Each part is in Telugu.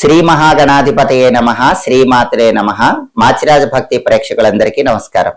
శ్రీ మహాగణాధిపతయే నమః, శ్రీమాత్రే నమః. మాచిరాజ భక్తి ప్రేక్షకులందరికీ నమస్కారం.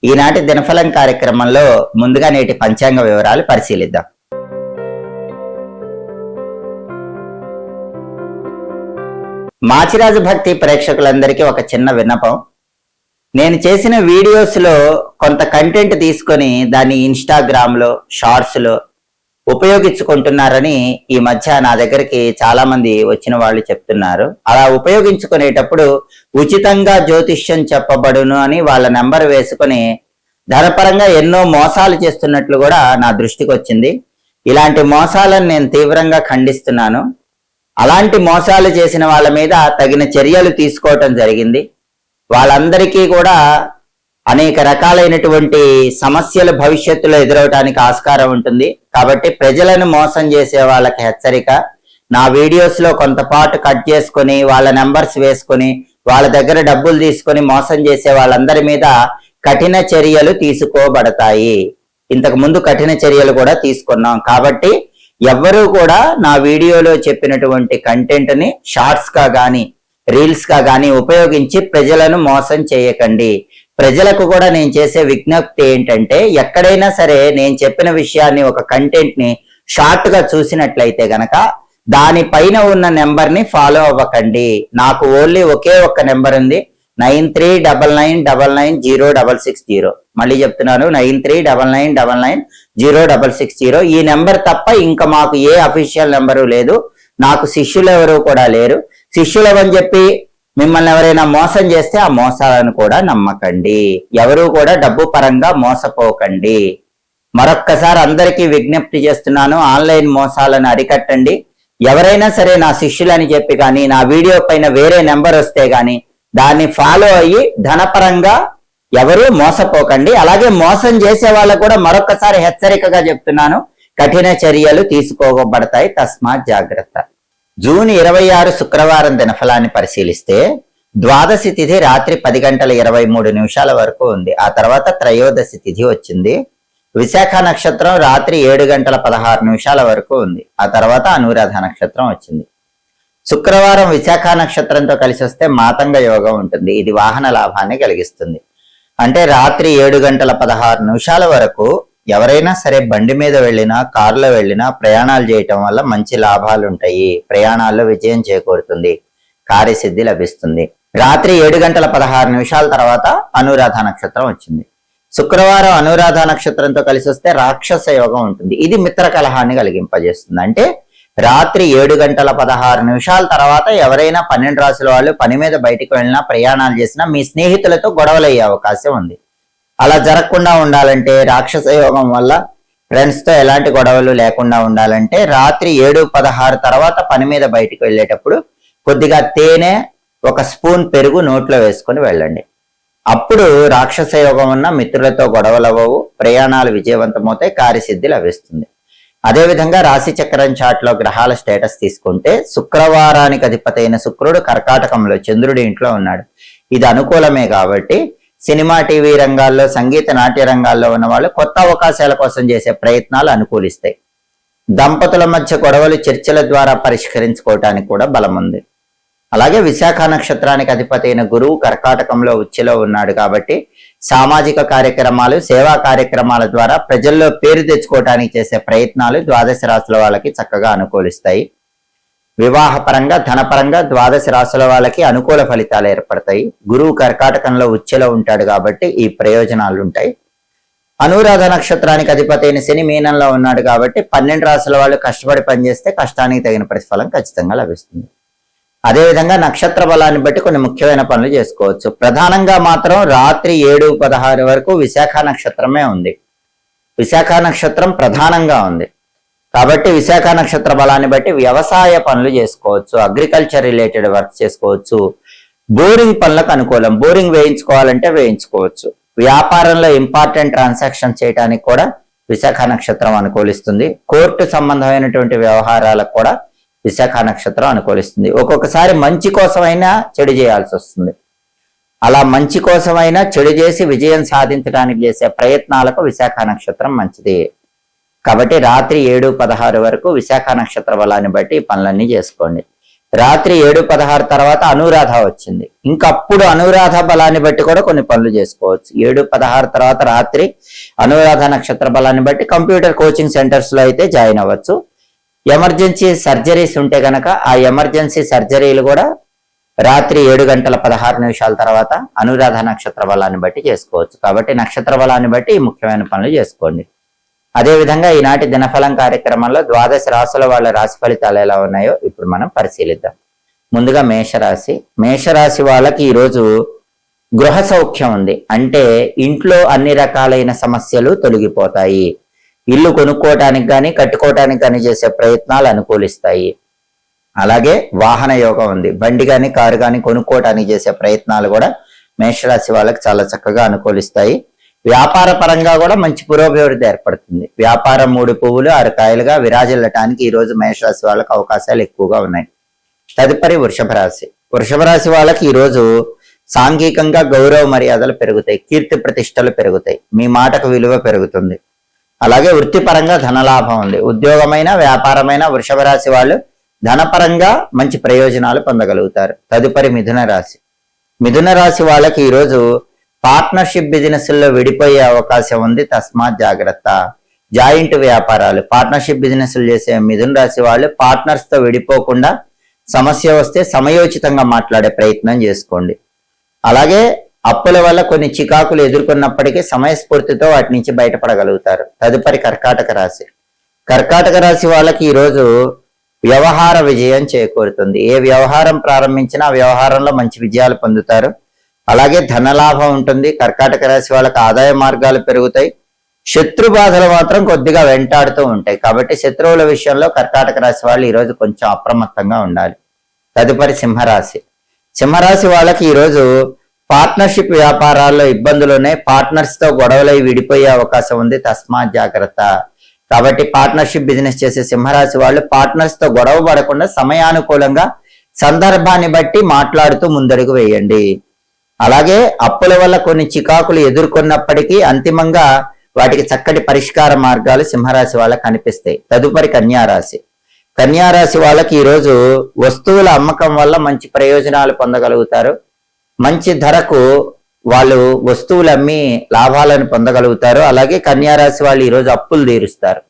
ఈనాటి దినఫలం కార్యక్రమంలో ముందుగా నేటి పంచాంగ వివరాలు పరిశీలిద్దాం. మాచిరాజ భక్తి ప్రేక్షకులందరికీ ఒక చిన్న విన్నపం. నేను చేసిన వీడియోస్లో కొంత కంటెంట్ తీసుకొని దాన్ని ఇన్స్టాగ్రామ్లో షార్ట్స్లో ఉపయోగించుకుంటున్నారని ఈ మధ్య నా దగ్గరికి చాలా మంది వచ్చిన వాళ్ళు చెప్తున్నారు. అలా ఉపయోగించుకునేటప్పుడు ఉచితంగా జ్యోతిష్యం చెప్పబడును అని వాళ్ళ నెంబర్ వేసుకొని ధనపరంగా ఎన్నో మోసాలు చేస్తున్నట్లు కూడా నా దృష్టికి వచ్చింది. ఇలాంటి మోసాలను నేను తీవ్రంగా ఖండిస్తున్నాను. అలాంటి మోసాలు చేసిన వాళ్ళ మీద తగిన చర్యలు తీసుకోవటం జరిగింది. వాళ్ళందరికీ కూడా అనేక రకాలైనటువంటి సమస్యలు భవిష్యత్తులో ఎదురవటానికి ఆస్కారం ఉంటుంది. కాబట్టి ప్రజలను మోసం చేసే వాళ్ళకి హెచ్చరిక. నా వీడియోస్ లో కొంతపాటు కట్ చేసుకొని వాళ్ళ నెంబర్స్ వేసుకొని వాళ్ళ దగ్గర డబ్బులు తీసుకొని మోసం చేసే వాళ్ళందరి మీద కఠిన చర్యలు తీసుకోబడతాయి. ఇంతకు ముందు కఠిన చర్యలు కూడా తీసుకున్నాం. కాబట్టి ఎవ్వరూ కూడా నా వీడియోలో చెప్పినటువంటి కంటెంట్ ని షార్ట్స్ గా గానీ రీల్స్ గా గానీ ఉపయోగించి ప్రజలను మోసం చేయకండి. ప్రజలకు కూడా నేను చేసే విజ్ఞప్తి ఏంటంటే, ఎక్కడైనా సరే నేను చెప్పిన విషయాన్ని ఒక కంటెంట్ ని షార్ట్ గా చూసినట్లయితే గనక దానిపైన ఉన్న నెంబర్ ని ఫాలో అవ్వకండి. నాకు ఓన్లీ ఒకే ఒక్క నెంబర్ ఉంది, 9399990660. మళ్ళీ చెప్తున్నాను, 9399990660. ఈ నెంబర్ తప్ప ఇంకా మాకు ఏ అఫీషియల్ నెంబరు లేదు. నాకు శిష్యులు ఎవరు కూడా లేరు. శిష్యులవని చెప్పి మిమ్మల్ని ఎవరైనా మోసం చేస్తే ఆ మోసాలను కూడా నమ్మకండి. ఎవరు కూడా డబ్బు పరంగా మోసపోకండి. మరొక్కసారి అందరికీ విజ్ఞప్తి చేస్తున్నాను, ఆన్లైన్ మోసాలను అరికట్టండి. ఎవరైనా సరే నా శిష్యులని చెప్పి కానీ నా వీడియో పైన వేరే నెంబర్ వస్తే గానీ దాన్ని ఫాలో అయ్యి ధనపరంగా ఎవరు మోసపోకండి. అలాగే మోసం చేసే వాళ్ళకు కూడా మరొకసారి హెచ్చరికగా చెప్తున్నాను, కఠిన చర్యలు తీసుకోబడతాయి. తస్మాత్ జాగ్రత్త. జూన్ 26 శుక్రవారం దినఫలాన్ని పరిశీలిస్తే ద్వాదశి తిథి రాత్రి 10:23 వరకు ఉంది. ఆ తర్వాత త్రయోదశి తిథి వచ్చింది. విశాఖ నక్షత్రం రాత్రి 7:16 వరకు ఉంది. ఆ తర్వాత అనురాధ నక్షత్రం వచ్చింది. శుక్రవారం విశాఖ నక్షత్రంతో కలిసి వస్తే మాతంగ యోగం ఉంటుంది. ఇది వాహన లాభాన్ని కలిగిస్తుంది. అంటే రాత్రి 7:16 వరకు ఎవరైనా సరే బండి మీద వెళ్ళినా కారులో వెళ్ళినా ప్రయాణాలు చేయటం వల్ల మంచి లాభాలు ఉంటాయి. ప్రయాణాల్లో విజయం చేకూరుతుంది, కార్యసిద్ధి లభిస్తుంది. రాత్రి 7:16 తర్వాత అనురాధ నక్షత్రం వచ్చింది. శుక్రవారం అనురాధ నక్షత్రంతో కలిసి వస్తే రాక్షస యోగం ఉంటుంది. ఇది మిత్ర కలహాన్ని కలిగింపజేస్తుంది. అంటే రాత్రి 7:16 తర్వాత ఎవరైనా 12 రాసుల వాళ్ళు పని మీద బయటికి వెళ్ళినా ప్రయాణాలు చేసినా మీ స్నేహితులతో గొడవలయ్యే అవకాశం ఉంది. అలా జరగకుండా ఉండాలంటే, రాక్షస యోగం వల్ల ఫ్రెండ్స్ తో ఎలాంటి గొడవలు లేకుండా ఉండాలంటే రాత్రి 7:16 తర్వాత పని మీద బయటికి వెళ్ళేటప్పుడు కొద్దిగా తేనె, 1 స్పూన్ పెరుగు నోట్లో వేసుకొని వెళ్ళండి. అప్పుడు రాక్షస యోగం ఉన్న మిత్రులతో గొడవలు అవ్వవు, ప్రయాణాలు విజయవంతమవుతాయి, కార్యసిద్ధి లభిస్తుంది. అదేవిధంగా రాశి చక్రం చార్ట్ లో గ్రహాల స్టేటస్ తీసుకుంటే శుక్రవారానికి అధిపతి అయిన శుక్రుడు కర్కాటకంలో చంద్రుడి ఇంట్లో ఉన్నాడు. ఇది అనుకూలమే. కాబట్టి సినిమా, టీవీ రంగాల్లో, సంగీత, నాట్య రంగాల్లో ఉన్న వాళ్ళు కొత్త అవకాశాల కోసం చేసే ప్రయత్నాలు అనుకూలిస్తాయి. దంపతుల మధ్య గొడవలు చర్చల ద్వారా పరిష్కరించుకోవటానికి కూడా బలం ఉంది. అలాగే విశాఖ నక్షత్రానికి అధిపతి అయిన గురువు కర్కాటకంలో ఉచ్చులో ఉన్నాడు. కాబట్టి సామాజిక కార్యక్రమాలు, సేవా కార్యక్రమాల ద్వారా ప్రజల్లో పేరు తెచ్చుకోవటానికి చేసే ప్రయత్నాలు ద్వాదశ రాశుల వాళ్ళకి చక్కగా అనుకూలిస్తాయి. వివాహపరంగా, ధనపరంగా ద్వాదశ రాశుల వాళ్ళకి అనుకూల ఫలితాలు ఏర్పడతాయి. గురువు కర్కాటకంలో ఉచ్చులో ఉంటాడు కాబట్టి ఈ ప్రయోజనాలు ఉంటాయి. అనురాధ నక్షత్రానికి అధిపతి అయిన శని మీనంలో ఉన్నాడు కాబట్టి 12 రాశుల వాళ్ళు కష్టపడి పనిచేస్తే కష్టానికి తగిన ప్రతిఫలం ఖచ్చితంగా లభిస్తుంది. అదేవిధంగా నక్షత్ర బలాన్ని బట్టి కొన్ని ముఖ్యమైన పనులు చేసుకోవచ్చు. ప్రధానంగా మాత్రం రాత్రి 7:16 వరకు విశాఖ నక్షత్రమే ఉంది. విశాఖ నక్షత్రం ప్రధానంగా ఉంది కాబట్టి విశాఖ నక్షత్ర బలాన్ని బట్టి వ్యవసాయ పనులు చేసుకోవచ్చు, అగ్రికల్చర్ రిలేటెడ్ వర్క్ చేసుకోవచ్చు. బోరింగ్ పనులకు అనుకూలం, బోరింగ్ వేయించుకోవాలంటే వేయించుకోవచ్చు. వ్యాపారంలో ఇంపార్టెంట్ ట్రాన్సాక్షన్ చేయడానికి కూడా విశాఖ నక్షత్రం అనుకూలిస్తుంది. కోర్టు సంబంధమైనటువంటి వ్యవహారాలకు కూడా విశాఖ నక్షత్రం అనుకూలిస్తుంది. ఒక్కొక్కసారి మంచి కోసమైనా చెడు చేయాల్సి వస్తుంది. అలా మంచి కోసమైనా చెడు చేసి విజయం సాధించడానికి చేసే ప్రయత్నాలకు విశాఖ నక్షత్రం మంచిది. కాబట్టి రాత్రి 7:16 వరకు విశాఖ నక్షత్ర బలాన్ని బట్టి పనులన్నీ చేసుకోండి. రాత్రి 7:16 తర్వాత అనురాధ వచ్చింది. ఇంకప్పుడు అనురాధ బలాన్ని బట్టి కూడా కొన్ని పనులు చేసుకోవచ్చు. 7:16 తర్వాత రాత్రి అనురాధ నక్షత్ర బలాన్ని బట్టి కంప్యూటర్ కోచింగ్ సెంటర్స్ లో అయితే జాయిన్ అవ్వచ్చు. ఎమర్జెన్సీ సర్జరీస్ ఉంటే గనక ఆ ఎమర్జెన్సీ సర్జరీలు కూడా రాత్రి 7:16 తర్వాత అనురాధ నక్షత్ర బలాన్ని బట్టి చేసుకోవచ్చు. కాబట్టి నక్షత్ర బలాన్ని బట్టి ఈ ముఖ్యమైన పనులు చేసుకోండి. అదేవిధంగా ఈనాటి దినఫలం కార్యక్రమంలో 12 రాశుల వాళ్ళ రాశి ఫలితాలు ఎలా ఉన్నాయో ఇప్పుడు మనం పరిశీలిద్దాం. ముందుగా మేషరాశి. మేషరాశి వాళ్ళకి ఈరోజు గృహ సౌఖ్యం ఉంది. అంటే ఇంట్లో అన్ని రకాలైన సమస్యలు తొలగిపోతాయి. ఇల్లు కొనుక్కోవటానికి కానీ కట్టుకోవటానికి కానీ చేసే ప్రయత్నాలు అనుకూలిస్తాయి. అలాగే వాహన యోగం ఉంది. బండి కానీ కారు కానీ కొనుక్కోవటానికి చేసే ప్రయత్నాలు కూడా మేషరాశి వాళ్ళకి చాలా చక్కగా అనుకూలిస్తాయి. వ్యాపార పరంగా కూడా మంచి పురోభివృద్ధి ఏర్పడుతుంది. వ్యాపారం 3 పువ్వులు 6 కాయలుగా విరాజిల్లటానికి ఈ రోజు మేషరాశి వాళ్ళకి అవకాశాలు ఎక్కువగా ఉన్నాయి. తదుపరి వృషభ రాశి. వృషభ రాశి వాళ్ళకి ఈరోజు సాంఘికంగా గౌరవ మర్యాదలు పెరుగుతాయి. కీర్తి ప్రతిష్టలు పెరుగుతాయి. మీ మాటకు విలువ పెరుగుతుంది. అలాగే వృత్తిపరంగా ధనలాభం ఉంది. ఉద్యోగమైన వ్యాపారమైన వృషభ రాశి వాళ్ళు ధనపరంగా మంచి ప్రయోజనాలు పొందగలుగుతారు. తదుపరి మిథున రాశి. మిథున రాశి వాళ్ళకి ఈరోజు పార్ట్నర్షిప్ బిజినెస్ల్లో విడిపోయే అవకాశం ఉంది. తస్మాత్ జాగ్రత్త. జాయింట్ వ్యాపారాలు పార్ట్నర్షిప్ బిజినెస్లు చేసే మిథున రాశి వాళ్ళు పార్ట్నర్స్ తో విడిపోకుండా సమస్య వస్తే సమయోచితంగా మాట్లాడే ప్రయత్నం చేసుకోండి. అలాగే అప్పుల వల్ల కొన్ని చికాకులు ఎదుర్కొన్నప్పటికీ సమయస్ఫూర్తితో వాటి నుంచి బయటపడగలుగుతారు. తదుపరి కర్కాటక రాశి. కర్కాటక రాశి వాళ్ళకి ఈరోజు వ్యవహార విజయం చేకూరుతుంది. ఏ వ్యవహారం ప్రారంభించినా ఆ వ్యవహారంలో మంచి విజయాలు పొందుతారు. అలాగే ధనలాభం ఉంటుంది. కర్కాటక రాశి వాళ్ళకి ఆదాయ మార్గాలు పెరుగుతాయి. శత్రు బాధలు మాత్రం కొద్దిగా వెంటాడుతూ ఉంటాయి. కాబట్టి శత్రువుల విషయంలో కర్కాటక రాశి వాళ్ళు ఈరోజు కొంచెం అప్రమత్తంగా ఉండాలి. తదుపరి సింహరాశి. సింహరాశి వాళ్ళకి ఈరోజు పార్ట్నర్షిప్ వ్యాపారాల్లో ఇబ్బందులు ఉన్నాయి. పార్ట్నర్స్ తో గొడవలై విడిపోయే అవకాశం ఉంది. తస్మాత్ జాగ్రత్త. కాబట్టి పార్ట్నర్షిప్ బిజినెస్ చేసే సింహరాశి వాళ్ళు పార్ట్నర్స్ తో గొడవ పడకుండా సమయానుకూలంగా సందర్భాన్ని బట్టి మాట్లాడుతూ ముందడుగు వేయండి. అలాగే అప్పుల వల్ల కొన్ని చికాకులు ఎదుర్కొన్నప్పటికీ అంతిమంగా వాటికి చక్కటి పరిష్కార మార్గాలు సింహరాశి వాళ్ళకి కనిపిస్తాయి. తదుపరి కన్యారాశి. కన్యారాశి వాళ్ళకి ఈరోజు వస్తువుల అమ్మకం వల్ల మంచి ప్రయోజనాలు పొందగలుగుతారు. మంచి ధరకు వాళ్ళు వస్తువులు అమ్మి లాభాలను పొందగలుగుతారు. అలాగే కన్యారాశి వాళ్ళు ఈరోజు అప్పులు తీరుస్తారు.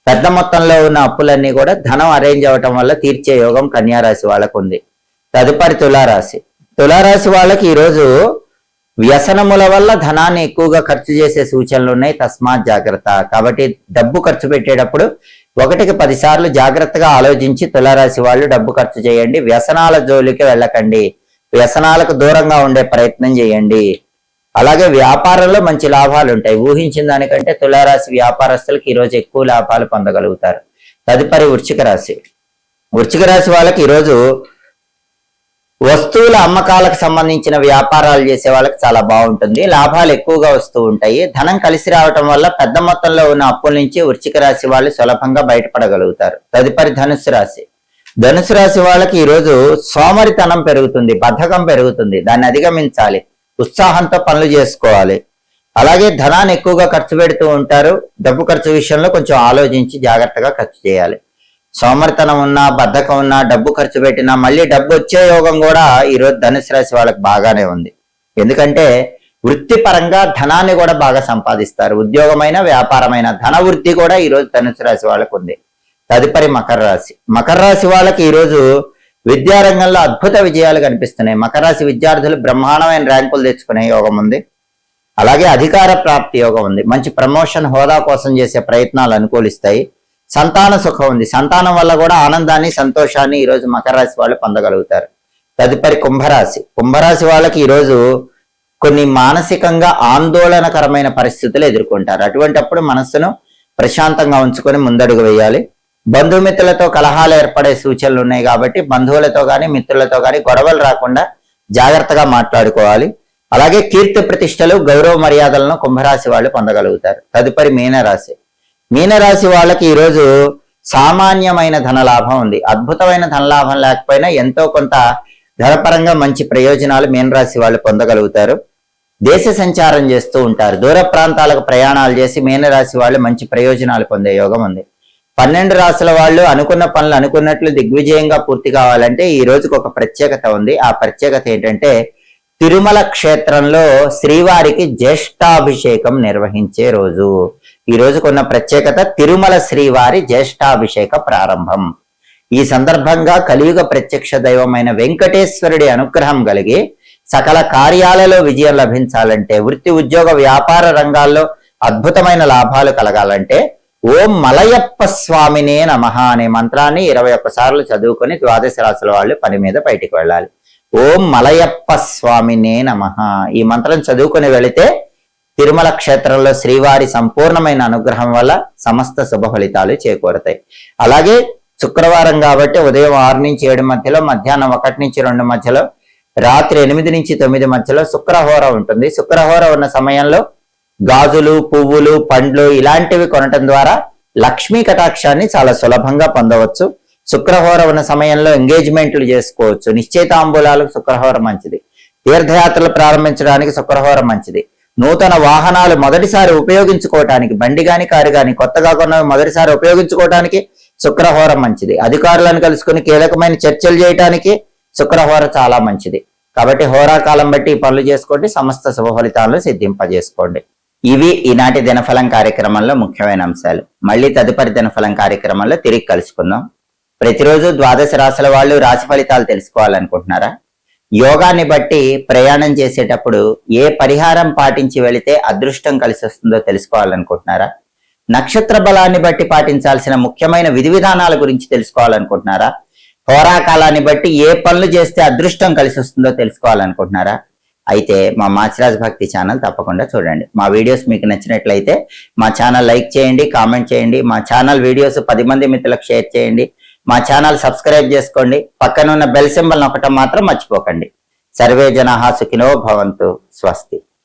పెద్ద మొత్తంలో ఉన్న అప్పులన్నీ కూడా ధనం అరేంజ్ అవ్వటం వల్ల తీర్చే యోగం కన్యారాశి వాళ్ళకు ఉంది. తదుపరి తులారాశి. తులారాశి వాళ్ళకి ఈరోజు వ్యసనముల వల్ల ధనాన్ని ఎక్కువగా ఖర్చు చేసే సూచనలు ఉన్నాయి. తస్మాత్ జాగ్రత్త. కాబట్టి డబ్బు ఖర్చు పెట్టేటప్పుడు 1కి 10 సార్లు జాగ్రత్తగా ఆలోచించి తులారాశి వాళ్ళు డబ్బు ఖర్చు చేయండి. వ్యసనాల జోలికి వెళ్ళకండి. వ్యసనాలకు దూరంగా ఉండే ప్రయత్నం చేయండి. అలాగే వ్యాపారంలో మంచి లాభాలు ఉంటాయి. ఊహించిన దానికంటే తులారాశి వ్యాపారస్తులకు ఈరోజు ఎక్కువ లాభాలు పొందగలుగుతారు. తదుపరి వృశ్చిక రాశి. వృశ్చిక రాశి వాళ్ళకి ఈరోజు వస్తువుల అమ్మకాలకు సంబంధించిన వ్యాపారాలు చేసే వాళ్ళకి చాలా బాగుంటుంది. లాభాలు ఎక్కువగా వస్తూ ఉంటాయి. ధనం కలిసి రావటం వల్ల పెద్ద మొత్తంలో ఉన్న అప్పుల నుంచి వృశ్చిక రాశి వాళ్ళు సులభంగా బయటపడగలుగుతారు. తదుపరి ధనుస్సు రాశి. ధనుసు రాశి వాళ్ళకి ఈరోజు సోమరితనం పెరుగుతుంది. బద్ధకం పెరుగుతుంది. దాన్ని అధిగమించాలి. ఉత్సాహంతో పనులు చేసుకోవాలి. అలాగే ధనాన్ని ఎక్కువగా ఖర్చు పెడుతూ ఉంటారు. డబ్బు ఖర్చు విషయంలో కొంచెం ఆలోచించి జాగ్రత్తగా ఖర్చు చేయాలి. సోమరితనం ఉన్నా బద్ధకం ఉన్నా డబ్బు ఖర్చు పెట్టినా మళ్ళీ డబ్బు వచ్చే యోగం కూడా ఈరోజు ధనుసు రాశి వాళ్ళకి బాగానే ఉంది. ఎందుకంటే వృత్తిపరంగా ధనాన్ని కూడా బాగా సంపాదిస్తారు. ఉద్యోగమైన వ్యాపారమైన ధన వృద్ధి కూడా ఈరోజు ధనుసు రాశి వాళ్ళకు ఉంది. తదుపరి మకర రాశి. మకర రాశి వాళ్ళకి ఈరోజు విద్యారంగంలో అద్భుత విజయాలు కనిపిస్తున్నాయి. మకర రాశి విద్యార్థులు బ్రహ్మాండమైన ర్యాంకులు తెచ్చుకునే యోగం ఉంది. అలాగే అధికార ప్రాప్తి యోగం ఉంది. మంచి ప్రమోషన్ హోదా కోసం చేసే ప్రయత్నాలు అనుకూలిస్తాయి. సంతాన సుఖం ఉంది. సంతానం వల్ల కూడా ఆనందాన్ని సంతోషాన్ని ఈరోజు మకర రాశి వాళ్ళు పొందగలుగుతారు. తదుపరి కుంభరాశి. కుంభరాశి వాళ్ళకి ఈరోజు కొన్ని మానసికంగా ఆందోళనకరమైన పరిస్థితులు ఎదుర్కొంటారు. అటువంటప్పుడు మనస్సును ప్రశాంతంగా ఉంచుకొని ముందడుగు వేయాలి. బంధుమిత్రులతో కలహాలు ఏర్పడే సూచనలు ఉన్నాయి. కాబట్టి బంధువులతో కానీ మిత్రులతో కానీ గొడవలు రాకుండా జాగ్రత్తగా మాట్లాడుకోవాలి. అలాగే కీర్తి ప్రతిష్టలు గౌరవ మర్యాదలను కుంభరాశి వాళ్ళు పొందగలుగుతారు. తదుపరి మీనరాశి. మీనరాశి వాళ్ళకి ఈరోజు సామాన్యమైన ధనలాభం ఉంది. అద్భుతమైన ధనలాభం లేకపోయినా ఎంతో కొంత ధనపరంగా మంచి ప్రయోజనాలు మీనరాశి వాళ్ళు పొందగలుగుతారు. దేశ సంచారం చేస్తూ ఉంటారు. దూర ప్రాంతాలకు ప్రయాణాలు చేసి మీనరాశి వాళ్ళు మంచి ప్రయోజనాలు పొందే యోగం ఉంది. 12 రాసుల వాళ్ళు అనుకున్న పనులు అనుకున్నట్లు దిగ్విజయంగా పూర్తి కావాలంటే ఈ రోజుకు ఒక ప్రత్యేకత ఉంది. ఆ ప్రత్యేకత ఏంటంటే తిరుమల క్షేత్రంలో శ్రీవారికి జ్యేష్ఠాభిషేకం నిర్వహించే రోజు. ఈ రోజుకున్న ప్రత్యేకత తిరుమల శ్రీవారి జ్యేష్ఠాభిషేక ప్రారంభం. ఈ సందర్భంగా కలియుగ ప్రత్యక్ష దైవమైన వెంకటేశ్వరుడి అనుగ్రహం కలిగి సకల కార్యాలలో విజయం లభించాలంటే, వృత్తి ఉద్యోగ వ్యాపార రంగాల్లో అద్భుతమైన లాభాలు కలగాలంటే ఓం మలయప్ప స్వామినే నమః అనే మంత్రాన్ని 21 సార్లు చదువుకొని ద్వాదశ రాశుల వాళ్ళు పని మీద బయటికి వెళ్ళాలి. ఓం మలయప్ప స్వామినే నమః ఈ మంత్రం చదువుకొని వెళితే తిరుమల క్షేత్రంలో శ్రీవారి సంపూర్ణమైన అనుగ్రహం వల్ల సమస్త శుభ ఫలితాలు చేకూరతాయి. అలాగే శుక్రవారం కాబట్టి ఉదయం 6 నుంచి 7 మధ్యలో, మధ్యాహ్నం 1 నుంచి 2 మధ్యలో, రాత్రి 8 నుంచి 9 మధ్యలో శుక్రహోర ఉంటుంది. శుక్రహోర ఉన్న సమయంలో గాజులు, పువ్వులు, పండ్లు ఇలాంటివి కొనటం ద్వారా లక్ష్మీ కటాక్షాన్ని చాలా సులభంగా పొందవచ్చు. శుక్రహోర ఉన్న సమయంలో ఎంగేజ్మెంట్లు చేసుకోవచ్చు. నిశ్చయితాంబూలాలకు శుక్రహోర మంచిది. తీర్థయాత్రలు ప్రారంభించడానికి శుక్రహోర మంచిది. నూతన వాహనాలు మొదటిసారి ఉపయోగించుకోవటానికి, బండి గాని కారు గాని కొత్తగా కొన్నవి మొదటిసారి ఉపయోగించుకోవటానికి శుక్రహోర మంచిది. అధికారులను కలుసుకుని కీలకమైన చర్చలు చేయటానికి శుక్రహోర చాలా మంచిది. కాబట్టి హోరాకాలం బట్టి ఈ పనులు చేసుకోండి, సమస్త శుభ ఫలితాలను సిద్ధింపజేసుకోండి. ఇవి ఈనాటి దినఫలం కార్యక్రమంలో ముఖ్యమైన అంశాలు. మళ్ళీ తదుపరి దినఫలం కార్యక్రమంలో తిరిగి కలుసుకుందాం. ప్రతిరోజు ద్వాదశ రాశుల వాళ్ళు రాశి ఫలితాలు తెలుసుకోవాలనుకుంటున్నారా? యోగాన్ని బట్టి ప్రయాణం చేసేటప్పుడు ఏ పరిహారం పాటించి వెళితే అదృష్టం కలిసి వస్తుందో తెలుసుకోవాలనుకుంటున్నారా? నక్షత్ర బలాన్ని బట్టి పాటించాల్సిన ముఖ్యమైన విధి విధానాల గురించి తెలుసుకోవాలనుకుంటున్నారా? హోరాకాలాన్ని బట్టి ఏ పనులు చేస్తే అదృష్టం కలిసి వస్తుందో తెలుసుకోవాలనుకుంటున్నారా? అయితే మా మాచిరాజ్ భక్తి ఛానల్ తప్పకుండా చూడండి. మా వీడియోస్ మీకు నచ్చినట్లయితే మా ఛానల్ లైక్ చేయండి, కామెంట్ చేయండి. మా ఛానల్ వీడియోస్ 10 మంది మిత్రులకు షేర్ చేయండి. మా ఛానల్ సబ్స్క్రైబ్ చేసుకోండి. పక్కన ఉన్న బెల్ సింబల్ నొక్కటం మాత్రం మర్చిపోకండి. సర్వే జనాః సుఖినో భవంతు. స్వస్తి.